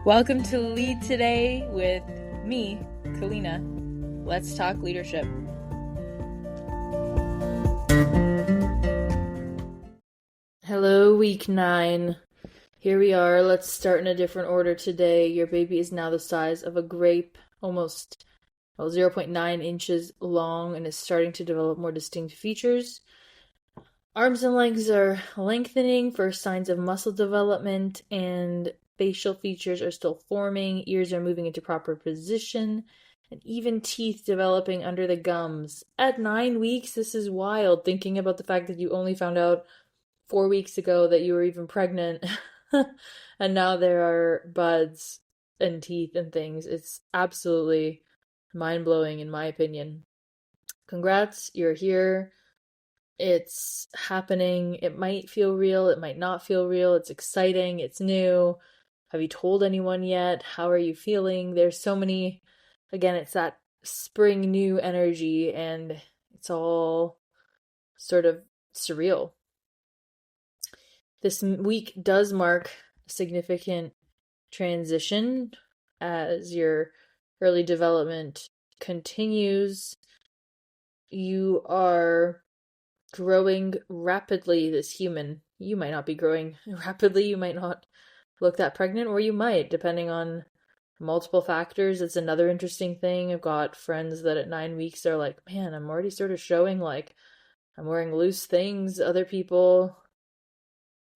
Welcome to Lead Today with me, Kalina. Let's talk leadership. Hello, week 9. Here we are. Let's start in a different order today. Your baby is now the size of a grape, almost 0.9 inches long, and is starting to develop more distinct features. Arms and legs are lengthening, first signs of muscle development, and facial features are still forming. Ears are moving into proper position, and even teeth developing under the gums. At 9 weeks, this is wild, thinking about the fact that you only found out 4 weeks ago that you were even pregnant, and now there are buds and teeth and things. It's absolutely mind-blowing, in my opinion. Congrats, you're here. It's happening. It might feel real. It might not feel real. It's exciting. It's new. Have you told anyone yet? How are you feeling? There's so many, again, it's that spring new energy, and it's all sort of surreal. This week does mark a significant transition as your early development continues. You are growing rapidly, this human. You might not be growing rapidly, you might not look that pregnant, or you might, depending on multiple factors. It's another interesting thing. I've got friends that at 9 weeks are like, man, I'm already sort of showing like I'm wearing loose things. Other people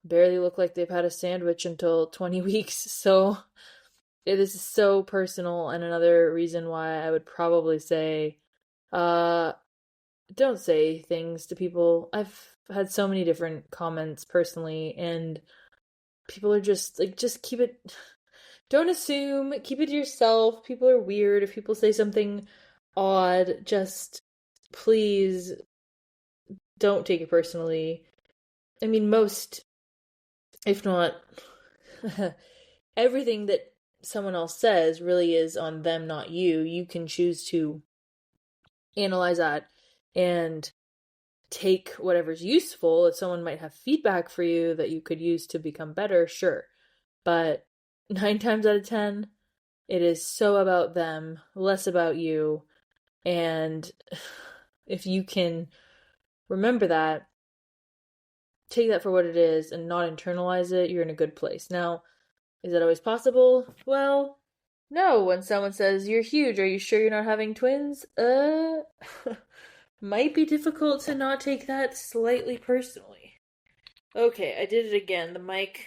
barely look like they've had a sandwich until 20 weeks. So this is so personal, and another reason why I would probably say don't say things to people. I've had so many different comments personally, and people are just like, just keep it, don't assume, keep it to yourself. People are weird. If people say something odd, just please don't take it personally. I mean, most, if not everything that someone else says really is on them, not you. You can choose to analyze that and take whatever's useful. If someone might have feedback for you that you could use to become better, sure. But 9 times out of 10, it is so about them, less about you. And if you can remember that, take that for what it is and not internalize it, you're in a good place. Now, is that always possible? Well, no. When someone says, you're huge, are you sure you're not having twins? Might be difficult to not take that slightly personally. Okay, I did it again. The mic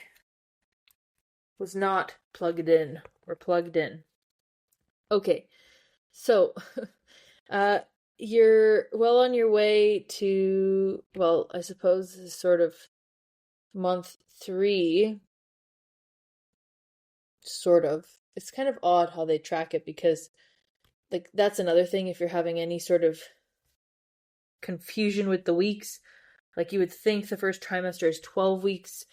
was not plugged in or plugged in. Okay, so you're well on your way to, well, I suppose this is sort of month 3. Sort of. It's kind of odd how they track it, because like that's another thing. If you're having any sort of confusion with the weeks, like you would think the first trimester is 12 weeks,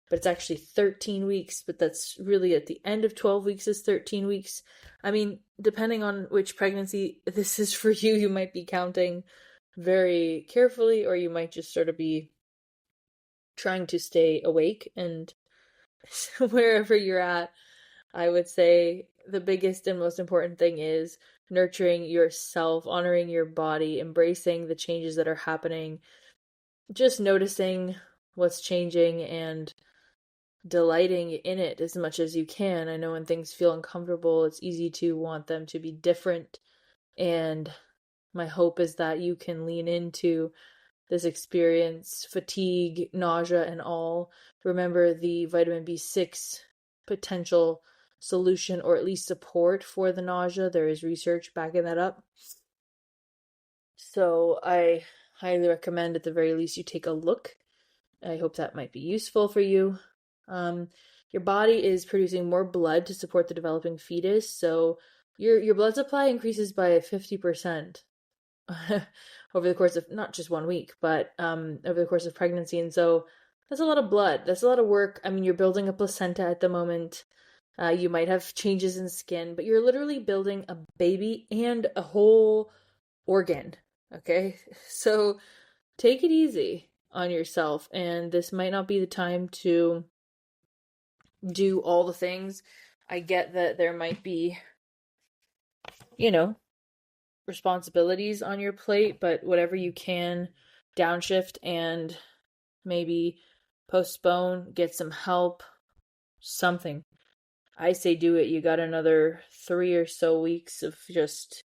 but it's actually 13 weeks, but that's really at the end of 12 weeks is 13 weeks. I mean, depending on which pregnancy this is for you, you might be counting very carefully, or you might just sort of be trying to stay awake. And wherever you're at, I would say the biggest and most important thing is nurturing yourself, honoring your body, embracing the changes that are happening, just noticing what's changing and delighting in it as much as you can. I know when things feel uncomfortable, it's easy to want them to be different, and my hope is that you can lean into this experience, fatigue, nausea, and all. Remember the vitamin B6 potential solution, or at least support for the nausea. There is research backing that up. So I highly recommend at the very least you take a look. I hope that might be useful for you. Your body is producing more blood to support the developing fetus, so your blood supply increases by 50% over the course of not just 1 week, but over the course of pregnancy. And so that's a lot of blood. That's a lot of work. I mean, you're building a placenta at the moment. You might have changes in skin, but you're literally building a baby and a whole organ. Okay? So take it easy on yourself, and this might not be the time to do all the things. I get that there might be, you know, responsibilities on your plate, but whatever you can downshift and maybe postpone, get some help, something. I say do it. You got another 3 or so weeks of just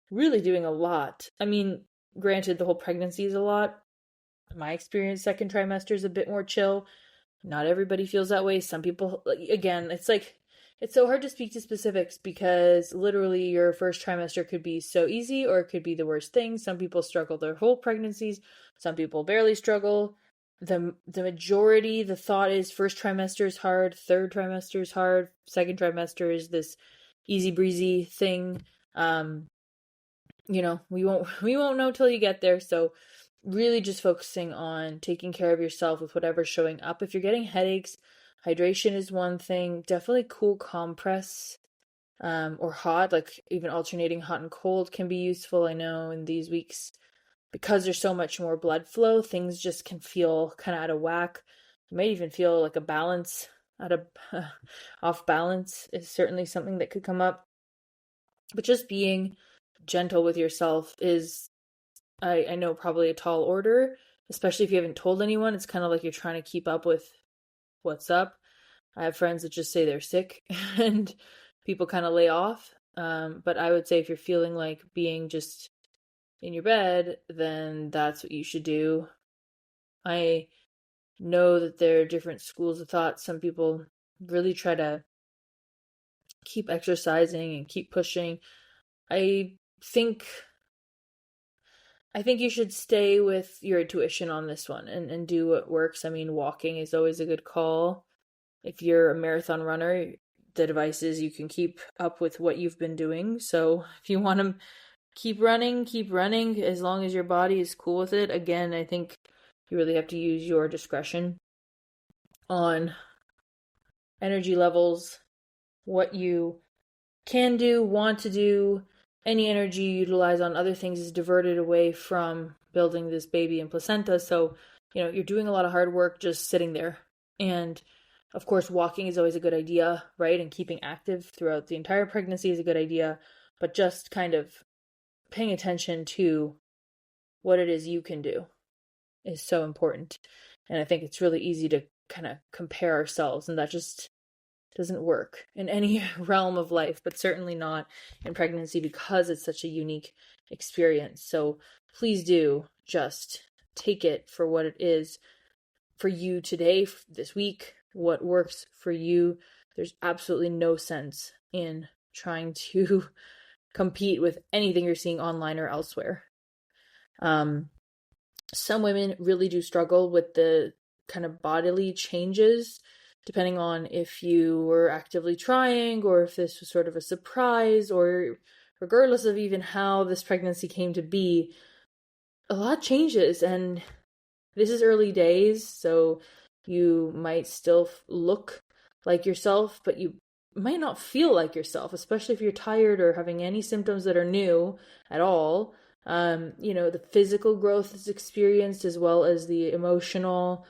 really doing a lot. I mean, granted, the whole pregnancy is a lot. My experience, second trimester is a bit more chill. Not everybody feels that way. Some people, again, it's so hard to speak to specifics because literally your first trimester could be so easy or it could be the worst thing. Some people struggle their whole pregnancies. Some people barely struggle. The majority, the thought is first trimester is hard, third trimester is hard, second trimester is this easy breezy thing. We won't know till you get there. So really just focusing on taking care of yourself with whatever's showing up. If you're getting headaches, hydration is one thing. Definitely cool compress, or hot, like even alternating hot and cold can be useful. I know in these weeks, because there's so much more blood flow, things just can feel kind of out of whack. You might even feel like a balance out of off balance is certainly something that could come up. But just being gentle with yourself is, I know, probably a tall order, especially if you haven't told anyone. It's kind of like you're trying to keep up with what's up. I have friends that just say they're sick and people kind of lay off. But I would say if you're feeling like being just in your bed, then that's what you should do. I know that there are different schools of thought. Some people really try to keep exercising and keep pushing. I think I think you should stay with your intuition on this one and do what works. I mean, walking is always a good call. If you're a marathon runner, the advice is you can keep up with what you've been doing. So if you want to keep running as long as your body is cool with it. Again, I think you really have to use your discretion on energy levels, what you can do, want to do. Any energy you utilize on other things is diverted away from building this baby and placenta. So, you're doing a lot of hard work just sitting there. And of course, walking is always a good idea, right? And keeping active throughout the entire pregnancy is a good idea. But just kind of paying attention to what it is you can do is so important. And I think it's really easy to kind of compare ourselves, and that just doesn't work in any realm of life, but certainly not in pregnancy because it's such a unique experience. So please do just take it for what it is for you today, this week, what works for you. There's absolutely no sense in trying to compete with anything you're seeing online or elsewhere. Some women really do struggle with the kind of bodily changes, depending on if you were actively trying or if this was sort of a surprise, or regardless of even how this pregnancy came to be, a lot changes. And this is early days, so you might still look like yourself, but you might not feel like yourself, especially if you're tired or having any symptoms that are new at all. The physical growth is experienced as well as the emotional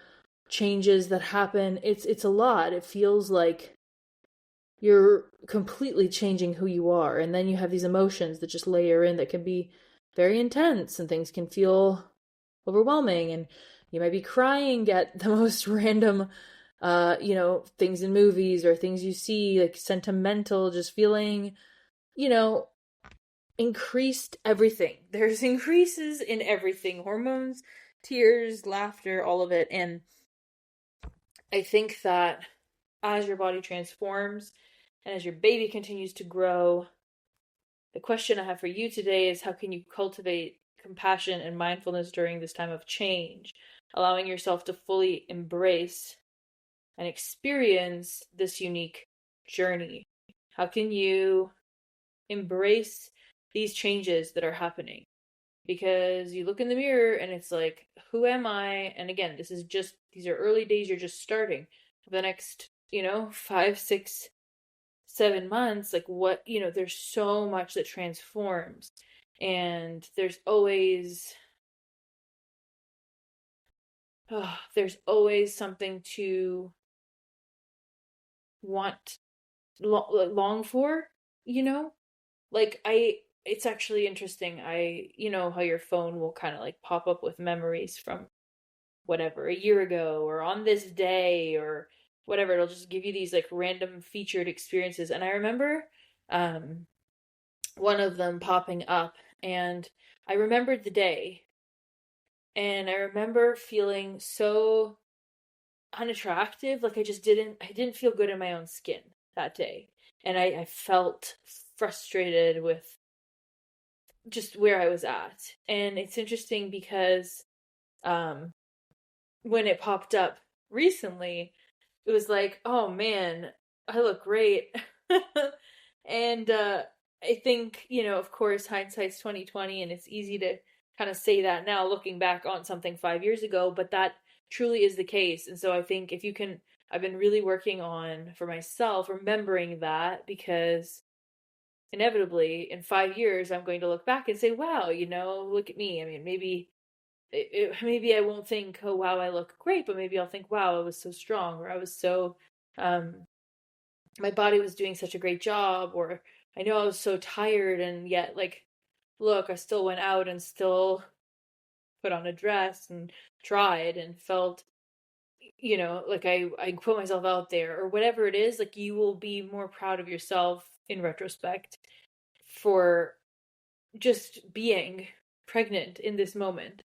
changes that happen. It's a lot. It feels like you're completely changing who you are, and then you have these emotions that just layer in that can be very intense, and things can feel overwhelming, and you might be crying at the most random things in movies or things you see, like sentimental, just feeling, increased everything. There's increases in everything, hormones, tears, laughter, all of it. And I think that as your body transforms and as your baby continues to grow, the question I have for you today is, how can you cultivate compassion and mindfulness during this time of change, allowing yourself to fully embrace and experience this unique journey? How can you embrace these changes that are happening? Because you look in the mirror and it's like, who am I? And again, these are early days, you're just starting. For the next, 5, 6, 7 months, like there's so much that transforms. And there's always something to want long for, you know? Like it's actually interesting. You know how your phone will kind of like pop up with memories from whatever, a year ago or on this day or whatever. It'll just give you these like random featured experiences. And I remember um one of them popping up, and I remembered the day, and I remember feeling so unattractive. Like I didn't feel good in my own skin that day. And I felt frustrated with just where I was at. And it's interesting because um when it popped up recently, it was like, oh man, I look great. And I think, of course, hindsight's 2020, and it's easy to kind of say that now looking back on something 5 years ago, but that truly is the case. And so I think if you can, I've been really working on for myself remembering that, because inevitably in 5 years I'm going to look back and say, wow, look at me. I mean, maybe I won't think, oh wow, I look great, but maybe I'll think, wow, I was so strong, or I was so um my body was doing such a great job, or I know I was so tired, and yet, like, look, I still went out and still put on a dress and tried and felt, like I put myself out there, or whatever it is. Like, you will be more proud of yourself in retrospect for just being pregnant in this moment.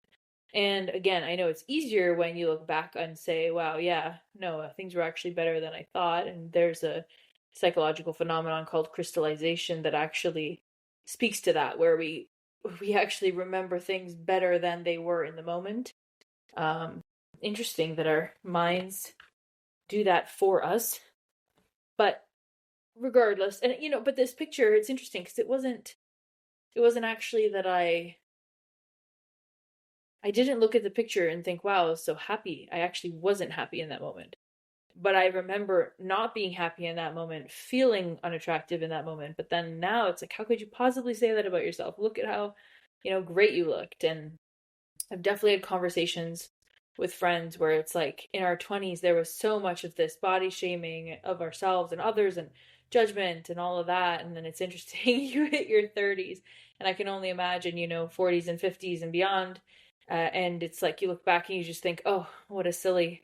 And again, I know it's easier when you look back and say, wow, yeah, no, things were actually better than I thought. And there's a psychological phenomenon called crystallization that actually speaks to that, where we actually remember things better than they were in the moment. Um, Interesting that our minds do that for us. But regardless, and but this picture, it's interesting because it wasn't actually that I didn't look at the picture and think, wow, I was so happy. I actually wasn't happy in that moment. But I remember not being happy in that moment, feeling unattractive in that moment. But then now it's like, how could you possibly say that about yourself? Look at how, great you looked. And I've definitely had conversations with friends where it's like in our 20s, there was so much of this body shaming of ourselves and others, and judgment and all of that. And then it's interesting, you hit your 30s, and I can only imagine, 40s and 50s and beyond. And it's like you look back and you just think, oh, what a silly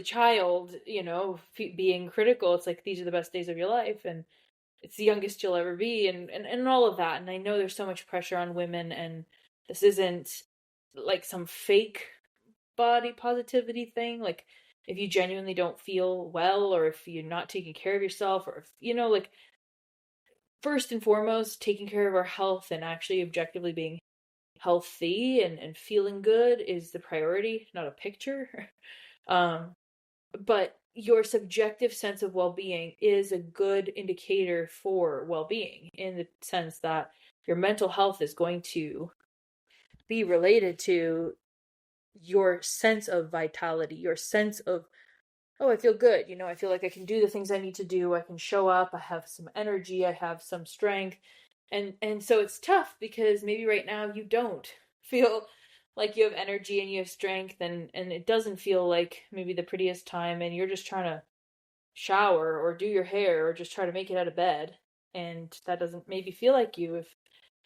child, being critical. It's like, these are the best days of your life, and it's the youngest you'll ever be, and all of that. And I know there's so much pressure on women, and this isn't like some fake body positivity thing. Like, if you genuinely don't feel well, or if you're not taking care of yourself, or if, like, first and foremost, taking care of our health and actually objectively being healthy and feeling good is the priority, not a picture. um but your subjective sense of well-being is a good indicator for well-being, in the sense that your mental health is going to be related to your sense of vitality, your sense of, oh, I feel good, I feel like I can do the things I need to do, I can show up, I have some energy, I have some strength. And so it's tough because maybe right now you don't feel like you have energy and you have strength, and it doesn't feel like maybe the prettiest time, and you're just trying to shower or do your hair or just try to make it out of bed, and that doesn't maybe feel like you, if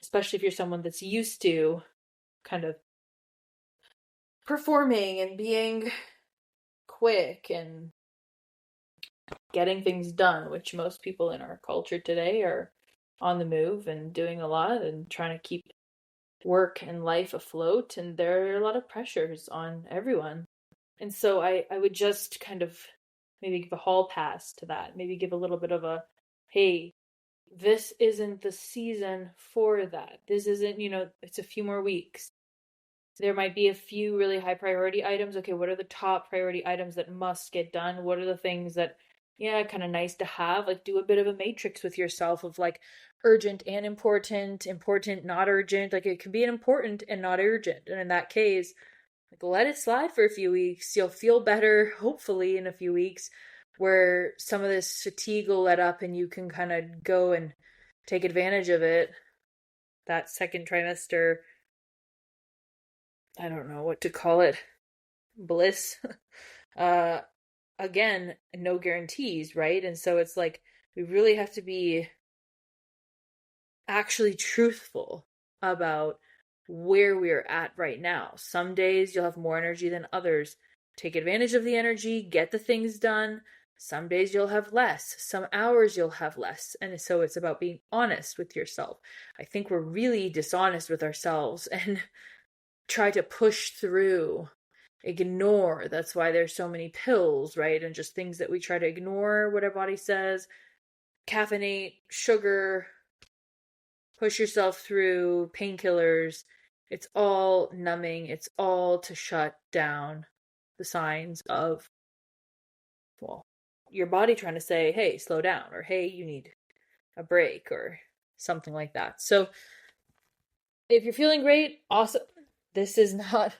especially if you're someone that's used to kind of performing and being quick and getting things done, which most people in our culture today are on the move and doing a lot and trying to keep work and life afloat, and there are a lot of pressures on everyone. And so I would just kind of maybe give a hall pass to that, maybe give a little bit of a, hey, this isn't the season for that. This isn't, it's a few more weeks. There might be a few really high priority items. Okay, what are the top priority items that must get done? What are the things that, yeah, kind of nice to have? Like, do a bit of a matrix with yourself of like urgent and important, important, not urgent. Like, it can be an important and not urgent. And in that case, like, let it slide for a few weeks. You'll feel better, hopefully, in a few weeks, where some of this fatigue will let up and you can kind of go and take advantage of it. That second trimester, I don't know what to call it, bliss. uh Again, no guarantees, right? And so it's like, we really have to be actually truthful about where we're at right now. Some days you'll have more energy than others. Take advantage of the energy, get the things done. Some days you'll have less, some hours you'll have less. And so it's about being honest with yourself. I think we're really dishonest with ourselves and try to push through, ignore. That's why there's so many pills, right? And just things that we try to ignore what our body says. Caffeinate, sugar, push yourself through, painkillers. It's all numbing. It's all to shut down the signs of, well, your body trying to say, hey, slow down, or hey, you need a break, or something like that. So if you're feeling great, awesome. This is not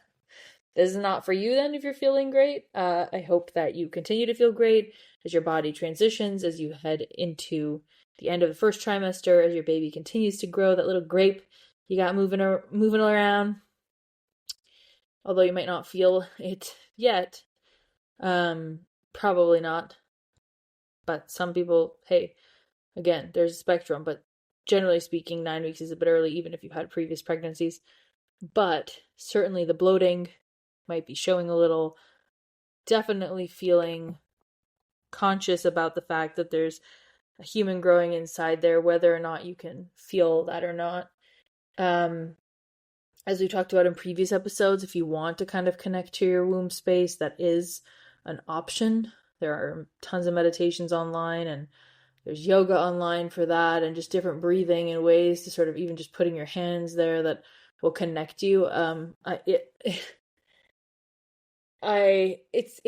for you then if you're feeling great. I hope that you continue to feel great as your body transitions, as you head into the end of the first trimester, as your baby continues to grow, that little grape you got moving around. Although you might not feel it yet. Probably not. But some people, hey, again, there's a spectrum, but generally speaking, 9 weeks is a bit early, even if you've had previous pregnancies. But certainly the bloating might be showing a little. Definitely feeling conscious about the fact that there's a human growing inside there, whether or not you can feel that or not. As we talked about in previous episodes, if you want to kind of connect to your womb space, that is an option. There are tons of meditations online, and there's yoga online for that, and just different breathing and ways to sort of even just putting your hands there that will connect you. It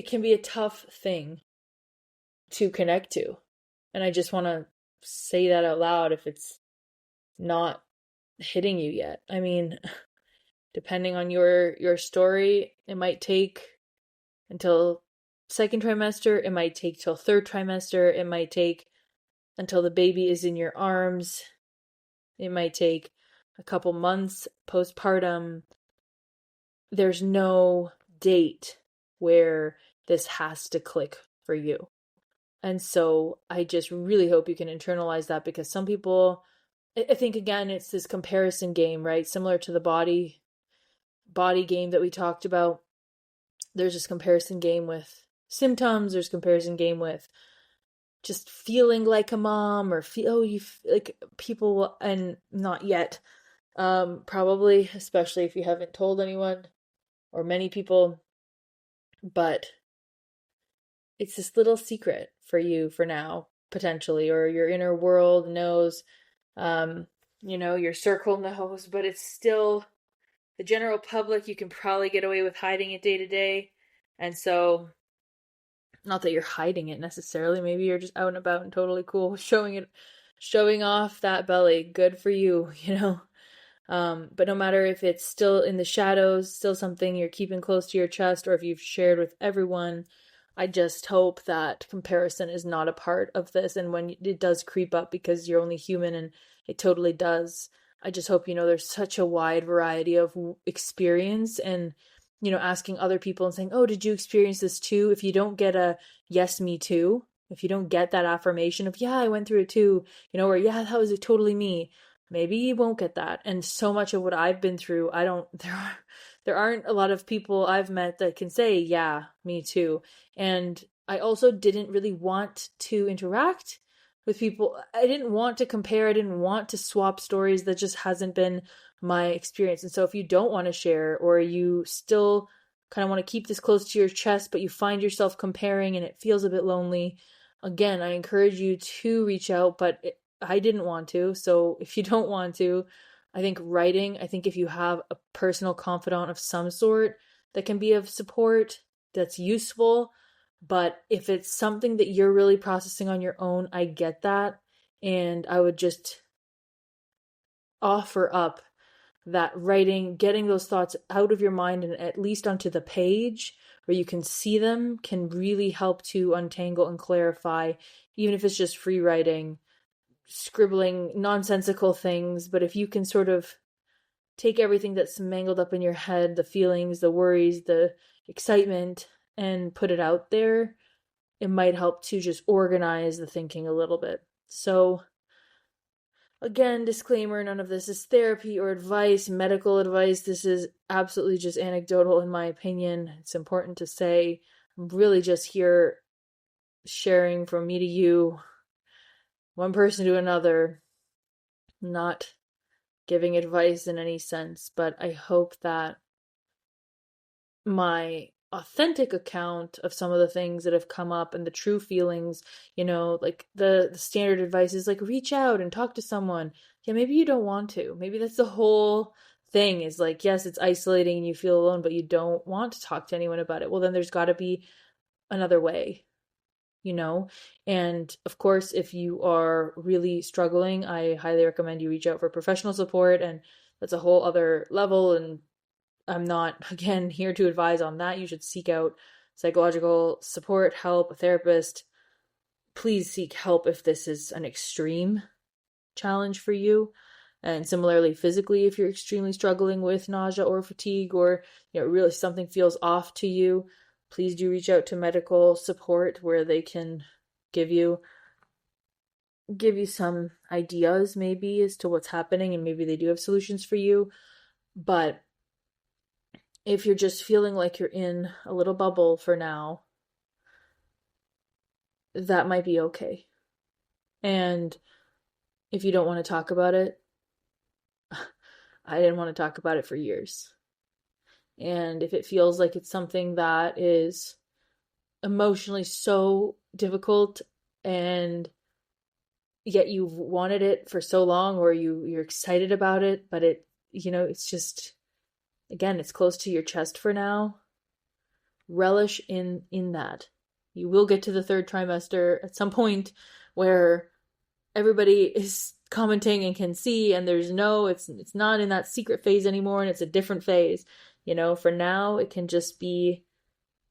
can be a tough thing to connect to. And I just want to say that out loud if it's not hitting you yet. I mean, depending on your story, it might take until second trimester, it might take till third trimester, it might take until the baby is in your arms, it might take a couple months postpartum. There's no date where this has to click for you. And so I just really hope you can internalize that, because some people, I think, again, it's this comparison game, right? Similar to the body game that we talked about. There's this comparison game with symptoms. There's comparison game with just feeling like a mom, or like people, and not yet. Probably, especially if you haven't told anyone or many people, but it's this little secret for you for now, potentially, or your inner world knows, your circle knows, but it's still the general public. You can probably get away with hiding it day to day. And so, not that you're hiding it necessarily, maybe you're just out and about and totally cool showing off that belly. Good for you, But no matter if it's still in the shadows, still something you're keeping close to your chest, or if you've shared with everyone, I just hope that comparison is not a part of this. And when it does creep up, because you're only human, and it totally does, I just hope there's such a wide variety of experience, and asking other people and saying, oh, did you experience this too? If you don't get a yes, me too, if you don't get that affirmation of, yeah, I went through it too, or yeah, that was totally me, maybe you won't get that. And so much of what I've been through, there aren't a lot of people I've met that can say, yeah, me too. And I also didn't really want to interact with people. I didn't want to compare. I didn't want to swap stories. That just hasn't been my experience. And so if you don't want to share, or you still kind of want to keep this close to your chest, but you find yourself comparing and it feels a bit lonely, again, I encourage you to reach out, but I didn't want to. So if you don't want to, I think if you have a personal confidant of some sort that can be of support, that's useful. But if it's something that you're really processing on your own, I get that. And I would just offer up that writing, getting those thoughts out of your mind and at least onto the page where you can see them, can really help to untangle and clarify, even if it's just free writing, scribbling nonsensical things. But if you can sort of take everything that's mangled up in your head, the feelings, the worries, the excitement, and put it out there, it might help to just organize the thinking a little bit. So again, disclaimer, none of this is therapy or advice, medical advice. This is absolutely just anecdotal in my opinion. It's important to say I'm really just here sharing from me to you, one person to another, not giving advice in any sense, but I hope that my authentic account of some of the things that have come up and the true feelings, like the standard advice is like reach out and talk to someone. Yeah, maybe you don't want to. Maybe that's the whole thing, is like, yes, it's isolating and you feel alone, but you don't want to talk to anyone about it. Well, then there's got to be another way, and of course, if you are really struggling, I highly recommend you reach out for professional support, and that's a whole other level, and I'm not, again, here to advise on that. You should seek out psychological support, help, a therapist. Please seek help if this is an extreme challenge for you. And similarly, physically, if you're extremely struggling with nausea or fatigue, or really something feels off to you, please do reach out to medical support where they can give you some ideas maybe as to what's happening, and maybe they do have solutions for you. But if you're just feeling like you're in a little bubble for now, that might be okay. And if you don't want to talk about it, I didn't want to talk about it for years. And if it feels like it's something that is emotionally so difficult, and yet you've wanted it for so long, or you're excited about it, but it's just, again, it's close to your chest for now, relish in that. You will get to the third trimester at some point where everybody is commenting and can see, and it's not in that secret phase anymore, and it's a different phase. For now, it can just be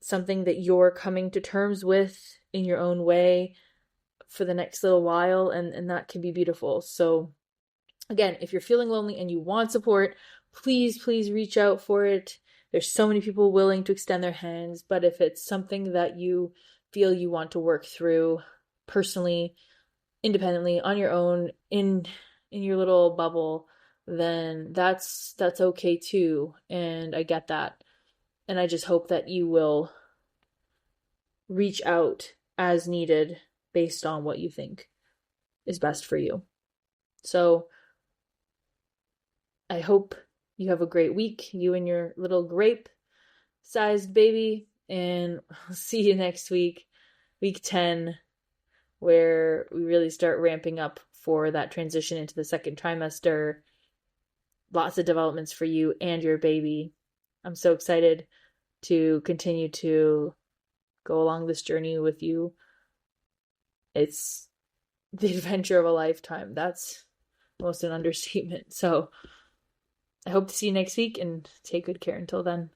something that you're coming to terms with in your own way for the next little while, and that can be beautiful. So again, if you're feeling lonely and you want support, please reach out for it. There's so many people willing to extend their hands, but if it's something that you feel you want to work through personally, independently, on your own, in your little bubble, then that's okay too. And I get that. And I just hope that you will reach out as needed based on what you think is best for you. So I hope you have a great week, you and your little grape-sized baby, and I'll see you next week, week 10, where we really start ramping up for that transition into the second trimester. Lots of developments for you and your baby. I'm so excited to continue to go along this journey with you. It's the adventure of a lifetime. That's almost an understatement. So I hope to see you next week, and take good care until then.